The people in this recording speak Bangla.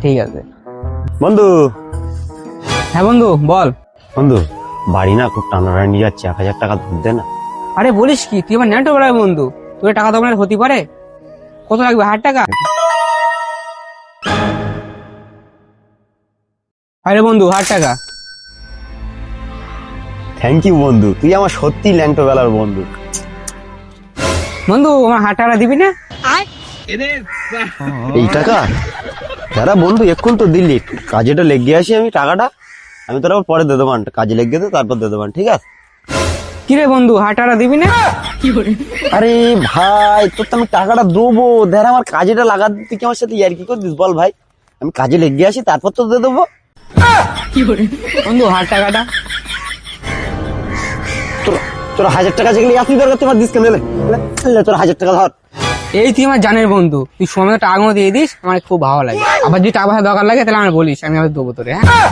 ঠিক আছে বন্ধু। হ্যাঁ বন্ধু বল। বন্ধু বাড়ি না খুব টানাটানি যাচ্ছে, 1,000 টাকা ধার দে না। আরে বলিস কি, তুই আমার ন্যাটো বেড়ায় বন্ধু, তোর টাকা দেবো না হতে পারে? কত লাগবে? 1,000 টাকা? আরে বন্ধু 1,000 টাকা। থ্যাংক ইউ বন্ধু, তুই আমার সত্যি ল্যাংটো বেলার বন্ধু। বন্ধু আমার 1,000 টাকা দিবি না? এই টাকা যারা বন্ধু এক্ষুন তো দিল্লি, কাজেটা লেগে আসি আমি, টাকাটা আমি তোর আবার পরে দিয়ে দেবান, কাজে লেগে তো তারপর দিয়ে দেবান, ঠিক আছে? কিরে বন্ধু 1,000 টাকা দিবি না? আরে ভাই তোর তো আমি টাকাটা দেবো, দেখ আমার কাজেটা লাগাতে, তুই কি আমার সাথে ইয়ার কি করছিস বল ভাই? আমি কাজে লেগে আসি তারপর তো দিয়ে দেবো। বন্ধু 1,000 টাকাটা। তোর তোর 1,000 টাকা যেগুলি আসলি দরকার তোমার দিস কেন? তোর 1,000 টাকা ধর। এই তুই আমার জানের বন্ধু, তুই সময় মতো টাকা দিয়ে দিস, আমার খুব ভালো লাগে। আবার যদি টাকা পয়সা দরকার লাগে তাহলে আমার বলিস, আমি আবার দেবো তোরে। হ্যাঁ